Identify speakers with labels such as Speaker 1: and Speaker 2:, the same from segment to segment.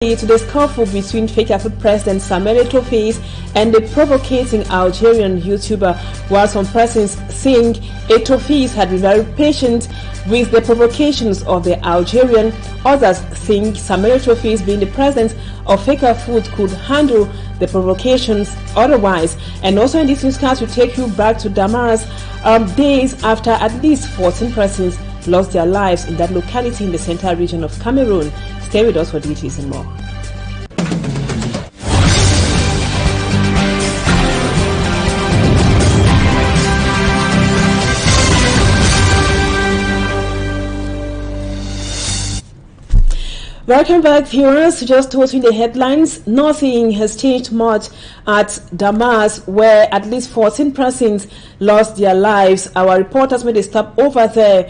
Speaker 1: to the scuffle between Fecafoot President Samuel Eto'o and the provocating Algerian YouTuber, while some persons think Eto'o had been very patient with the provocations of the Algerian. Others think Samuel Eto'o, being the president of Fecafoot, could handle the provocations otherwise. And also in this newscast, we take you back to Damas, days after at least 14 persons lost their lives in that locality in the central region of Cameroon. Stay with us for details and more. Welcome back, viewers. Just watching the headlines. Nothing has changed much at Damas, where at least 14 persons lost their lives. Our reporters made a stop over there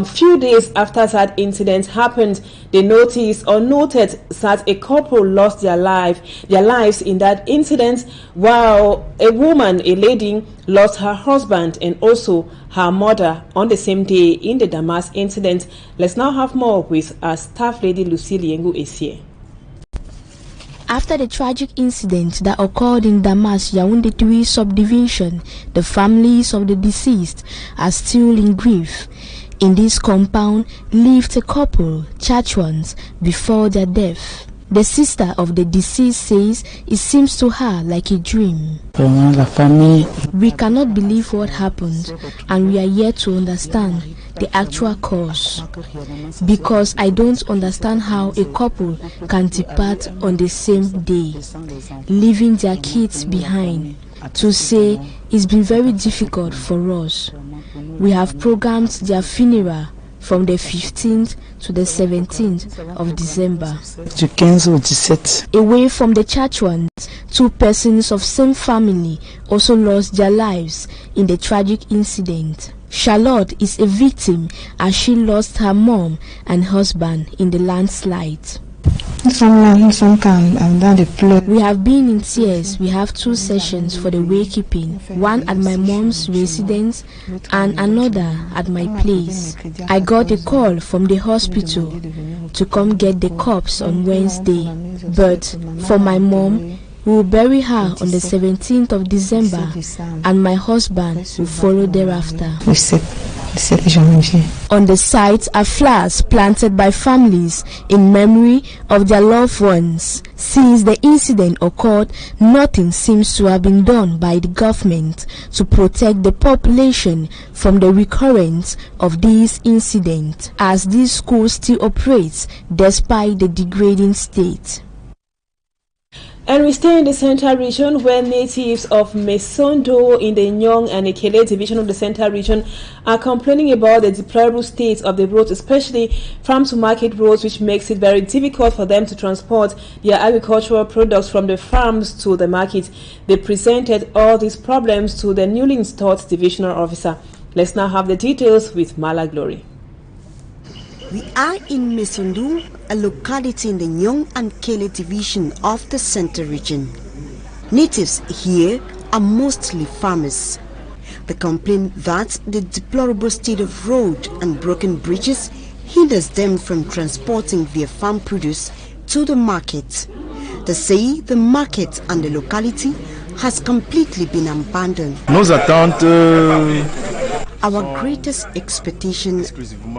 Speaker 1: few days after that incident happened. They noticed or noted that a couple lost their lives in that incident, while a lady, lost her husband and also her mother on the same day in the Damas incident. Let's now have more with our staff lady Lucille Yengu Esie.
Speaker 2: After the tragic incident that occurred in Damas Yaoundé 3 subdivision, the families of the deceased are still in grief. In this compound lived a couple, Chachwans, before their death. The sister of the deceased says it seems to her like a dream. We cannot believe what happened, and we are yet to understand the actual cause, because I don't understand how a couple can depart on the same day, leaving their kids behind. To say it's been very difficult for us. We have programmed their funeral from the 15th to the 17th of December. Away from the Chachwans, 2 persons of same family also lost their lives in the tragic incident. Charlotte is a victim as she lost her mom and husband in the landslide. We have been in tears. We have 2 sessions for the waykeeping, one at my mom's residence and another at my place. I got a call from the hospital to come get the corpse on Wednesday, but for my mom, we will bury her on the 17th of December, and my husband will follow thereafter. On the site are flowers planted by families in memory of their loved ones. Since the incident occurred, nothing seems to have been done by the government to protect the population from the recurrence of these incidents, as this school still operates despite the degrading state.
Speaker 1: And we stay in the central region, where natives of Mesondo in the Nyong and Ekele division of the central region are complaining about the deplorable state of the roads, especially farm to market roads, which makes it very difficult for them to transport their agricultural products from the farms to the market. They presented all these problems to the newly installed divisional officer. Let's now have the details with Mala Glory.
Speaker 3: We are in Mesondo, a locality in the Nyong and Kele division of the Central region. Natives here are mostly farmers. They complain that the deplorable state of road and broken bridges hinders them from transporting their farm produce to the market. They say the market and the locality has completely been abandoned. Our greatest expectation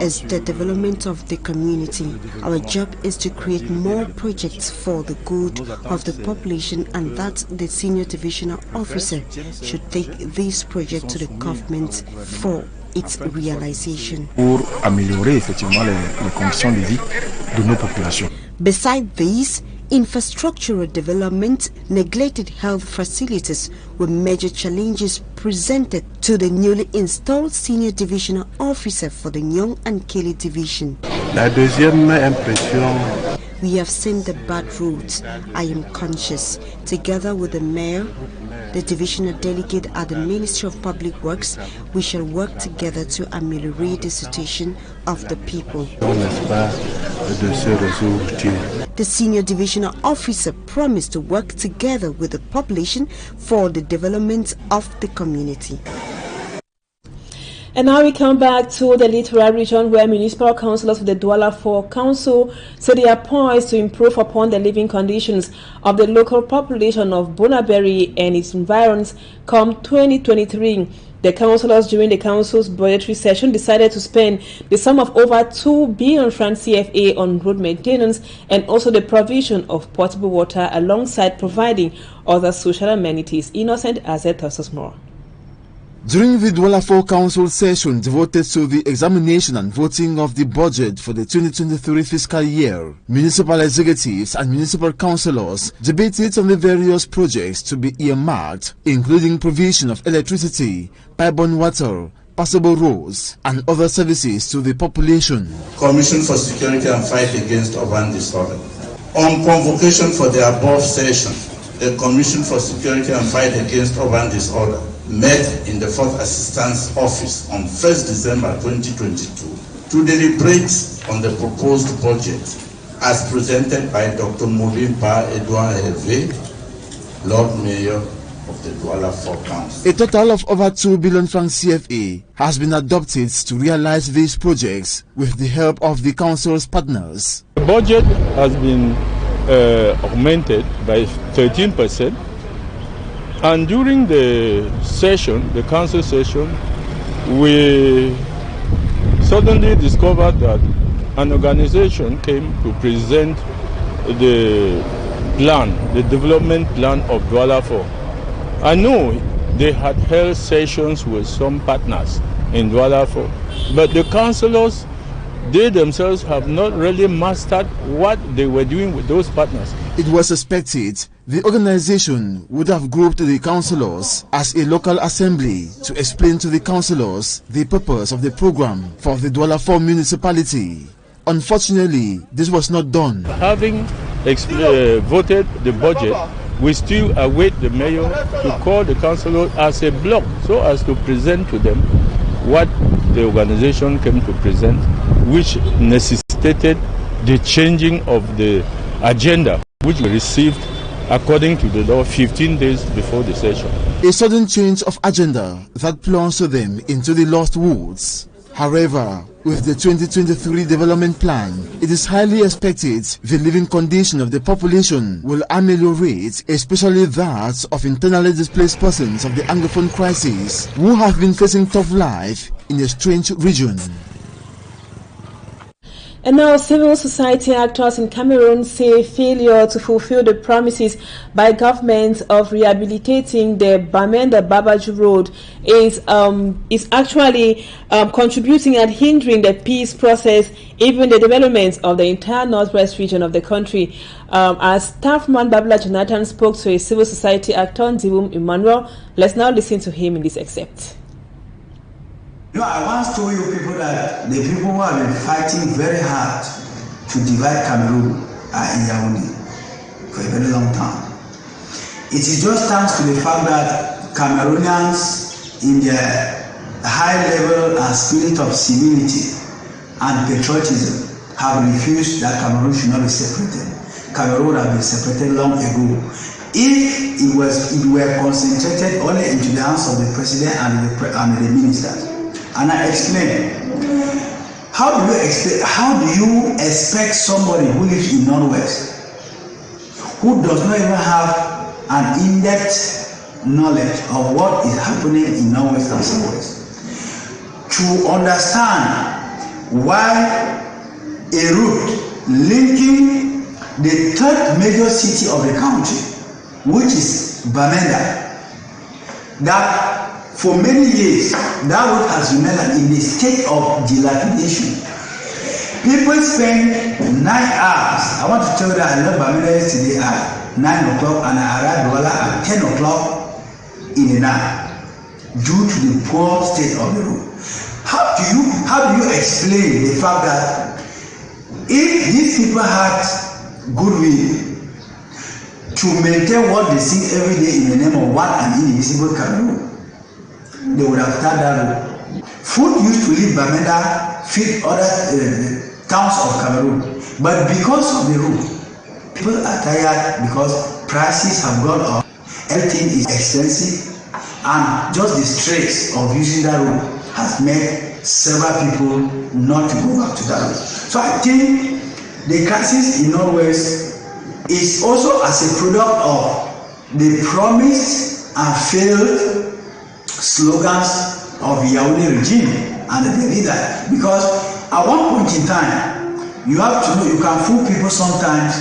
Speaker 3: is the development of the community. Our job is to create more projects for the good of the population, and that the senior divisional officer should take this project to the government for its realization. Besides these, infrastructural development, neglected health facilities were major challenges presented to the newly installed senior divisional officer for the Nyong and Kele division. We have seen the bad roads. I am conscious. Together with the mayor, the divisional delegate at the Ministry of Public Works, we shall work together to ameliorate the situation of the people. The senior divisional officer promised to work together with the population for the development of the community.
Speaker 1: And now we come back to the Littoral region, where municipal councillors of the Douala 4 Council say they are poised to improve upon the living conditions of the local population of Bonaberry and its environs come 2023. The councillors during the council's budgetary session decided to spend the sum of over 2 billion francs CFA on road maintenance and also the provision of potable water alongside providing other social amenities. Innocent Azet tells us more.
Speaker 4: During the Douala 4 Council session devoted to the examination and voting of the budget for the 2023 fiscal year, municipal executives and municipal councillors debated on the various projects to be earmarked, including provision of electricity, pipe-borne water, passable roads, and other services to the population.
Speaker 5: Commission for Security and Fight Against Urban Disorder. On convocation for the above session, the Commission for Security and Fight Against Urban Disorder met in the 4th Assistant's Office on 1st December 2022 to deliberate on the proposed budget as presented by Dr. Moulimpa Edouard Hervé, Lord Mayor of the Douala 4 Council.
Speaker 4: A total of over 2 billion francs CFA has been adopted to realize these projects with the help of the Council's partners.
Speaker 6: The budget has been augmented by 13%. And during the session, the council session, we suddenly discovered that an organization came to present the plan, the development plan of Douala 4. I know they had held sessions with some partners in Douala 4, but the councillors, they themselves have not really mastered what they were doing with those partners.
Speaker 4: It was expected the organization would have grouped the councillors as a local assembly to explain to the councillors the purpose of the program for the Douala 4 municipality. Unfortunately, this was not done.
Speaker 6: Having voted the budget, we still await the mayor to call the councillors as a block so as to present to them what the organization came to present, which necessitated the changing of the agenda, which we received according to the law 15 days before the session.
Speaker 4: A sudden change of agenda that plunged them into the lost woods. However, with the 2023 development plan, it is highly expected the living condition of the population will ameliorate, especially that of internally displaced persons of the Anglophone crisis who have been facing tough life in a strange region.
Speaker 1: And now civil society actors in Cameroon say failure to fulfill the promises by government of rehabilitating the Bamenda Babaju Road is actually contributing and hindering the peace process, even the development of the entire northwest region of the country. As Staffman Babla Jonathan spoke to a civil society actor, Divum Emmanuel, let's now listen to him in this excerpt.
Speaker 7: You know, I once told you people that the people who have been fighting very hard to divide Cameroon are in Yaoundé for a very long time. It is just thanks to the fact that Cameroonians, in their high level and spirit of civility and patriotism, have refused that Cameroon should not be separated. Cameroon have been separated long ago. If it were concentrated only into the hands of the president and the ministers. And I explain. How do you expect somebody who lives in Northwest, who does not even have an in-depth knowledge of what is happening in Northwest and Southwest, to understand why a route linking the third major city of the country, which is Bamenda, that for many years, that road has remained in a state of dilapidation. People spend 9 hours. I want to tell you that I left Bamenda yesterday at 9 o'clock and I arrived Douala at 10 o'clock in the night due to the poor state of the road. How do you explain the fact that if these people had goodwill to maintain what they see every day in the name of one and indivisible Cameroon, they would have started that road. Food used to leave Bamenda, feed other towns of Cameroon. But because of the road, people are tired because prices have gone up, everything is expensive, and just the stress of using that road has made several people not to go back to that road. So I think the crisis in Northwest is also as a product of the promised and failed slogans of the Yaoundé regime and the leader. Because at one point in time, you have to know you can fool people sometimes,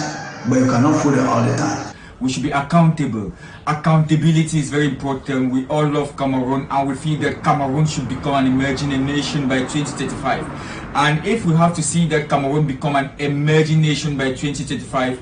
Speaker 7: but you cannot fool them all the time.
Speaker 8: We should be accountable. Accountability is very important. We all love Cameroon, and we feel that Cameroon should become an emerging nation by 2035. And if we have to see that Cameroon become an emerging nation by 2035,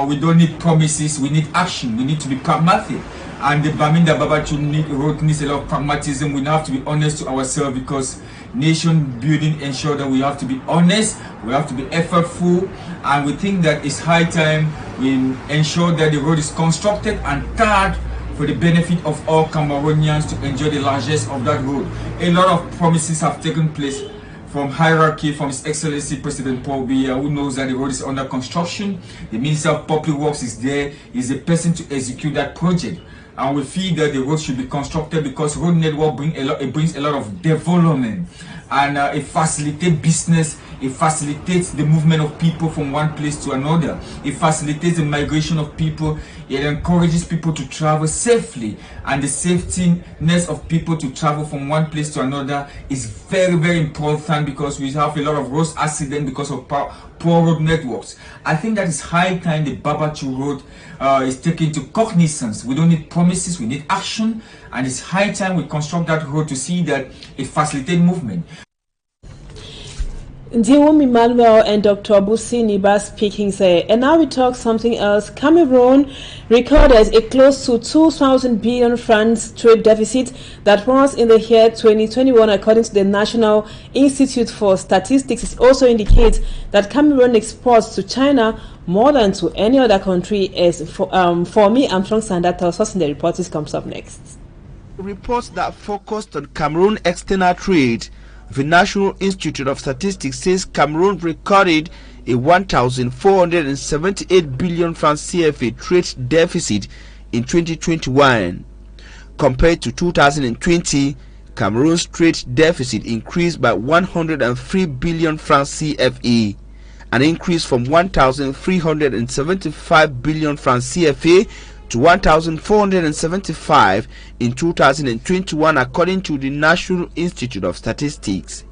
Speaker 8: we don't need promises, we need action. We need to be pragmatic. And the Baminda Babachu road needs a lot of pragmatism. We have to be honest to ourselves, because nation building ensures that we have to be honest, we have to be effortful, and we think that it's high time we ensure that the road is constructed and tarred for the benefit of all Cameroonians to enjoy the largesse of that road. A lot of promises have taken place from hierarchy, from His Excellency President Paul Biya, who knows that the road is under construction. The Minister of Public Works is there, is the person to execute that project. And we feel that the road should be constructed because road network brings a lot of development, and it facilitates business, it facilitates the movement of people from one place to another, it facilitates the migration of people, it encourages people to travel safely, and the safetyness of people to travel from one place to another is very, very important, because we have a lot of road accidents because of poor road networks. I think that it's high time the Babachu Road is taken into cognizance. We don't need promises, we need action, and it's high time we construct that road to see that it facilitates movement.
Speaker 1: Ndiwum Emmanuel and Dr. Busi Niba speaking say, and now we talk something else. Cameroon recorded a close to 2,000 billion francs trade deficit that was in the year 2021, according to the National Institute for Statistics. It also indicates that Cameroon exports to China more than to any other country. As for me, Armstrong Sanda tells us in the report. This comes up next.
Speaker 9: Reports that focused on Cameroon external trade. The National Institute of Statistics says Cameroon recorded a 1,478 billion francs CFA trade deficit in 2021. Compared to 2020, Cameroon's trade deficit increased by 103 billion francs CFA, an increase from 1,375 billion francs CFA to 1,475 in 2021, according to the National Institute of Statistics.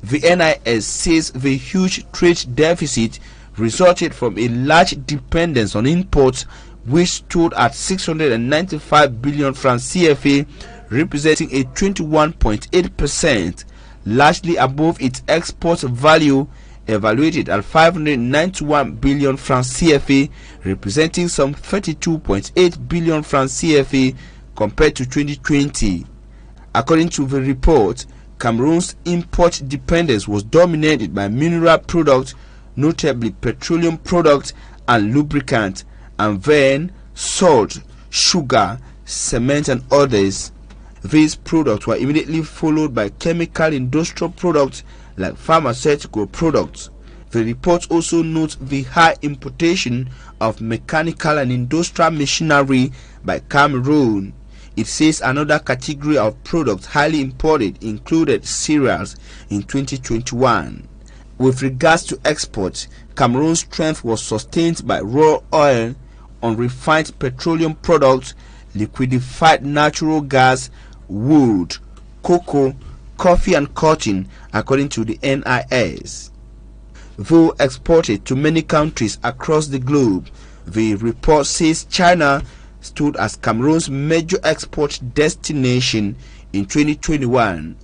Speaker 9: The NIS says the huge trade deficit resulted from a large dependence on imports, which stood at 695 billion francs CFA, representing a 21.8%, largely above its export value, evaluated at 591 billion francs CFA, representing some 32.8 billion francs CFA compared to 2020. According to the report, Cameroon's import dependence was dominated by mineral products, notably petroleum products and lubricants, and then salt, sugar, cement and others. These products were immediately followed by chemical industrial products like pharmaceutical products. The report also notes the high importation of mechanical and industrial machinery by Cameroon. It says another category of products highly imported included cereals in 2021. With regards to exports, Cameroon's strength was sustained by raw oil, unrefined petroleum products, liquefied natural gas, wood, cocoa, coffee and cotton, according to the NIS. Though exported to many countries across the globe, the report says China stood as Cameroon's major export destination in 2021.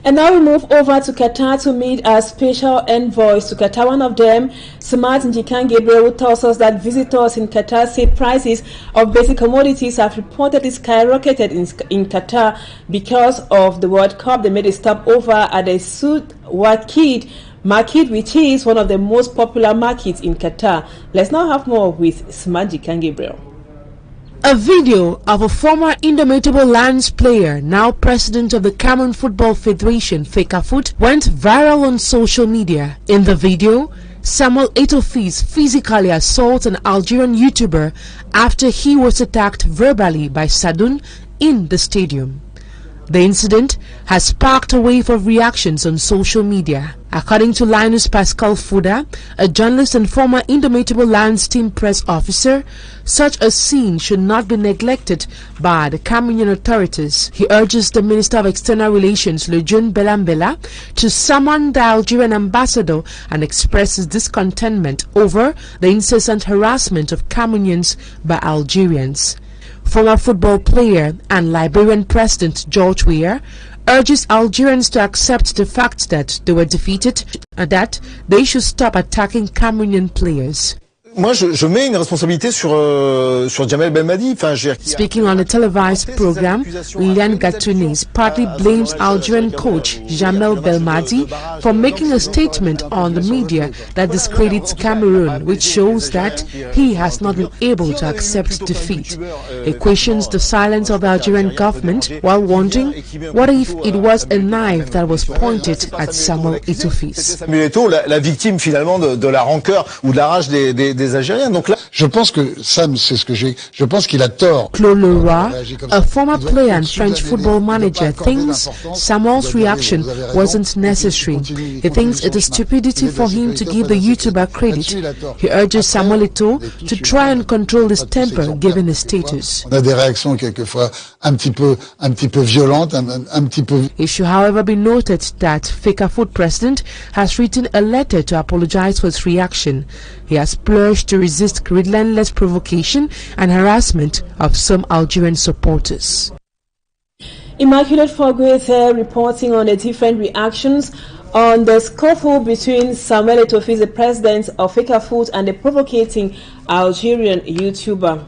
Speaker 1: And now we move over to Qatar to meet our special envoys to Qatar. One of them, Smart Njikan Gabriel, who tells us that visitors in Qatar say prices of basic commodities have reportedly skyrocketed in Qatar because of the World Cup. They made a stop over at the Sud Waqid market, which is one of the most popular markets in Qatar. Let's now have more with Smart Njikan Gabriel.
Speaker 10: A video of a former Indomitable Lions player, now president of the Cameroon Football Federation, Fecafoot, went viral on social media. In the video, Samuel Etofis physically assaults an Algerian YouTuber after he was attacked verbally by Sadoun in the stadium. The incident has sparked a wave of reactions on social media. According to Linus Pascal Fuda, a journalist and former Indomitable Lions team press officer, such a scene should not be neglected by the Cameroonian authorities. He urges the Minister of External Relations, Lejeune Belambela, to summon the Algerian ambassador and express his discontentment over the incessant harassment of Cameroonians by Algerians. Former football player and Liberian President George Weah urges Algerians to accept the fact that they were defeated and that they should stop attacking Cameroonian players. Speaking on a televised program, Liliane Gatunis partly blames Algerian coach Jamel Belmadi for making a statement on the media that discredits Cameroon, which shows that he has not been able to accept defeat. He questions the silence of the Algerian government while wondering what if it was a knife that was pointed at Samuel Eto'o.
Speaker 11: La victime finalement de la rancœur ou de la rage des Algériens. Donc là, je pense que Sam, c'est ce que je pense qu'il a tort.
Speaker 10: Claude Leroy, a former player and French football manager, thinks Samuel's reaction wasn't necessary. He thinks it is stupidity for him to give the YouTuber credit. He urges Samuel Eto'o to try and control his temper given his status.
Speaker 11: On a des réactions quelquefois un petit peu violentes, un petit peu.
Speaker 10: It should, however, be noted that Fecafoot president has written a letter to apologize for his reaction. He has pledged to resist relentless provocation and harassment of some Algerian supporters.
Speaker 1: Immaculate Fogwethe reporting on the different reactions on the scuffle between Samuel Eto'o, the president of Fecafoot, and the provocating Algerian YouTuber.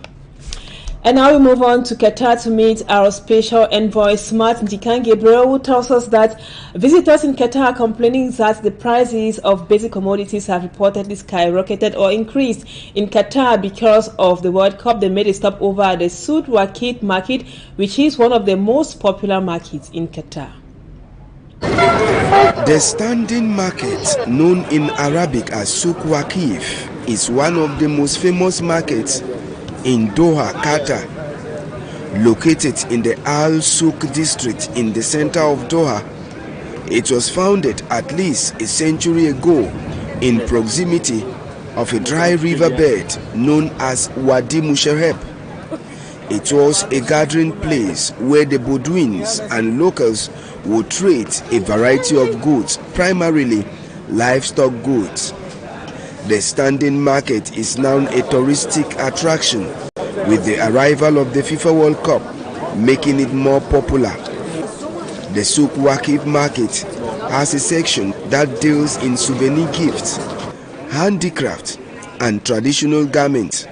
Speaker 1: And now we move on to Qatar to meet our special envoy, Smart Ndikan Gabriel, who tells us that visitors in Qatar are complaining that the prices of basic commodities have reportedly skyrocketed or increased in Qatar because of the World Cup. They made a stop over at the Souk Waqif market, which is one of the most popular markets in Qatar.
Speaker 12: The standing market, known in Arabic as Souk Waqif, is one of the most famous markets in Doha, Qatar. Located in the Al Souk district in the center of Doha, it was founded at least a century ago in proximity of a dry riverbed known as Wadi Musharraf. It was a gathering place where the Bedouins and locals would trade a variety of goods, primarily livestock goods. The standing market is now a touristic attraction with the arrival of the FIFA World Cup, making it more popular. The Souk Waqif market has a section that deals in souvenir gifts, handicraft, and traditional garments.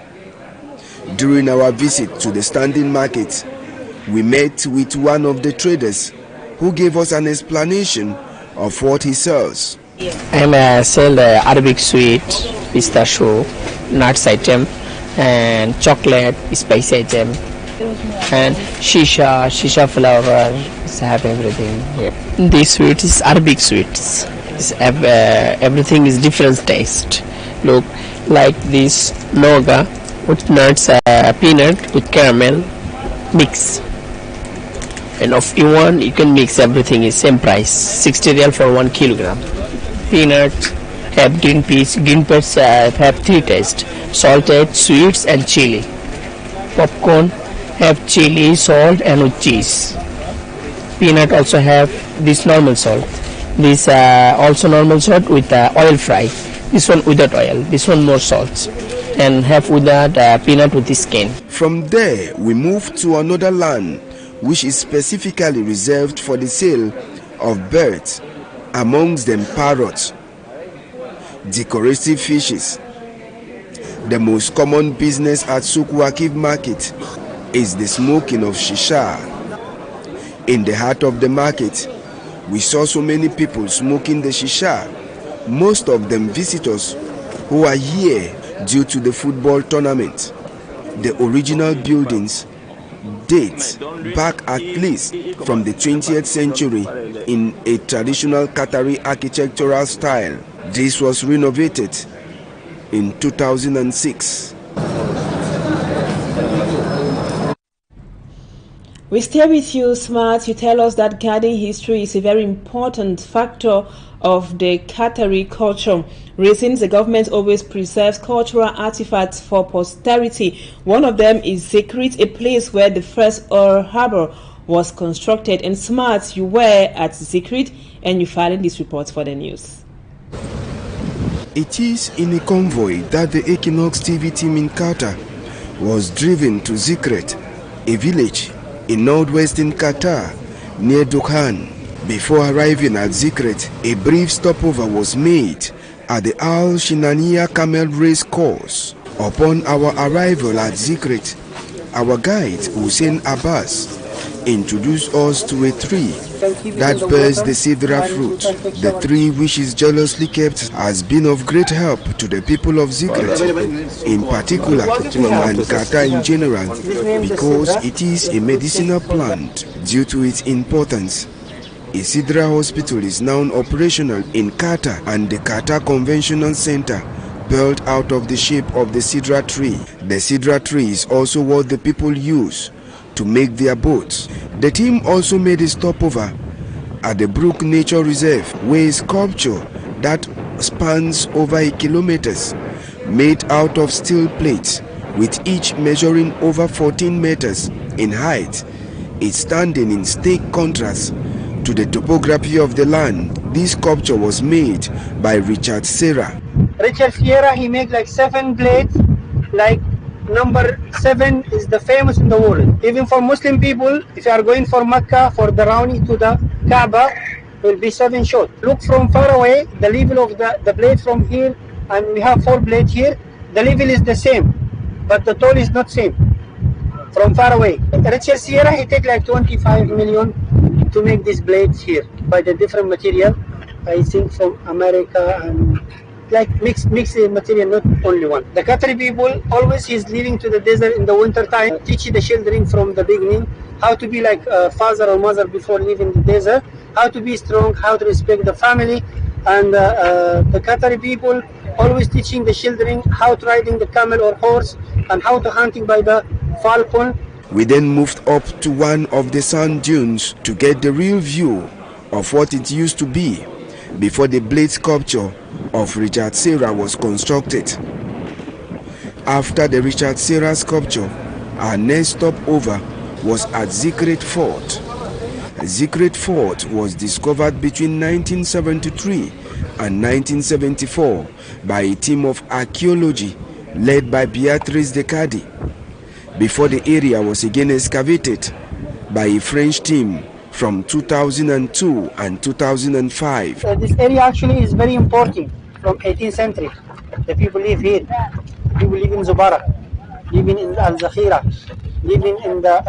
Speaker 12: During our visit to the standing market, we met with one of the traders who gave us an explanation of what he sells.
Speaker 13: I sell Arabic sweet, pistachio, nuts item, and chocolate, spice item, and shisha flower. Have everything here. This sweet is Arabic sweets. Everything is different taste. Look, like this noga with nuts, peanut with caramel mix. And if you want, you can mix everything. Is same price, 60 Riyal for 1 kilogram. Peanuts have green peas. Green peas have 3 tastes: salted, sweets, and chili. Popcorn have chili, salt, and with cheese. Peanut also have this normal salt. This also normal salt with oil fry. This one without oil. This one more salt. And have with that peanut with the skin.
Speaker 12: From there, we move to another land which is specifically reserved for the sale of birds, amongst them parrots, decorative fishes. The most common business at Souk Waqif market is the smoking of shisha. In the heart of the market, we saw so many people smoking the shisha, most of them visitors who are here due to the football tournament. The original buildings date back at least from the 20th century in a traditional Qatari architectural style. This was renovated in 2006.
Speaker 1: We stay with you, Smart. You tell us that garden history is a very important factor of the Qatari culture. Reasons the government always preserves cultural artifacts for posterity. One of them is Zikrit, a place where the first oil harbor was constructed. And Smart, you were at Zikrit and you filed this report for the news.
Speaker 12: It is in a convoy that the Equinoxe TV team in Qatar was driven to Zikrit, a village in northwestern Qatar near Dukhan. Before arriving at Zikrit, a brief stopover was made at the Al Shinania Camel Race Course. Upon our arrival at Zikrit, our guide Hussein Abbas introduced us to a tree that bears the sidra fruit. The tree, which is jealously kept, has been of great help to the people of Zikrit in particular and Qatar in general, because it is a medicinal plant. Due to its importance, a sidra hospital is now operational in Qatar, and the Qatar Conventional Center built out of the shape of the sidra tree. The sidra tree is also what the people use to make their boats. The team also made a stopover at the Brook Nature Reserve, where a sculpture that spans over 1 kilometer, made out of steel plates, with each measuring over 14 meters in height, is standing in stark contrast to the topography of the land. This sculpture was made by Richard Serra.
Speaker 14: Richard Serra, he made like 7 blades, like number 7 is the famous in the world. Even for Muslim people, if you are going for Mecca, for the Rauni to the Kaaba, will be 7 shot. Look from far away, the level of the blade from here, and we have 4 blades here, the level is the same, but the toll is not same. From far away. Richard Serra, he take like 25 million to make these blades here by the different material, I think from America, and like mixed material, not only one. The Qatari people always is leaving to the desert in the winter time, teach the children from the beginning how to be like a father or mother before leaving the desert, how to be strong, how to respect the family, and the Qatari people always teaching the children how to riding the camel or horse and how to hunting by the falcon.
Speaker 12: We then moved up to one of the sand dunes to get the real view of what it used to be before the blade sculpture of Richard Serra was constructed. After the Richard Serra sculpture, our next stopover was at Zikrit Fort. Zikrit Fort was discovered between 1973 and 1974 by a team of archaeology led by Beatrice Decadi, before the area was again excavated by a French team from 2002 and 2005.
Speaker 14: This area actually is very important from 18th century. The people live here. People live in Zubara, living in Al-Zakhira, living in the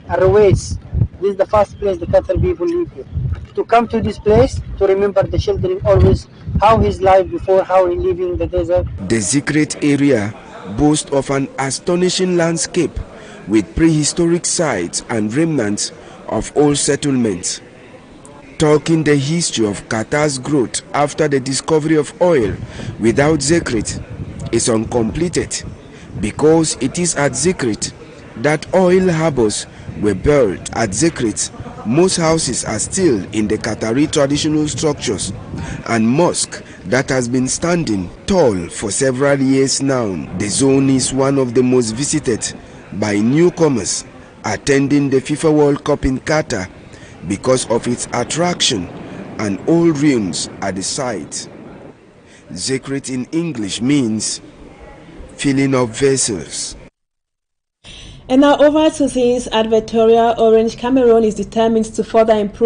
Speaker 14: Arwais. This is the first place the Qatar people live here. To come to this place, to remember the children always how his life before, how he living in the desert.
Speaker 12: The Zikrit area boasts of an astonishing landscape with prehistoric sites and remnants of old settlements. Talking the history of Qatar's growth after the discovery of oil without Zikrit is uncompleted, because it is at Zikrit that oil harbors were built. At Zikrit, most houses are still in the Qatari traditional structures, and mosque that has been standing tall for several years now. The zone is one of the most visited by newcomers attending the FIFA World Cup in Qatar because of its attraction and old ruins at the site. Zikrit in English means filling of vessels.
Speaker 1: And now over to this advertorial. Orange Cameroon is determined to further improve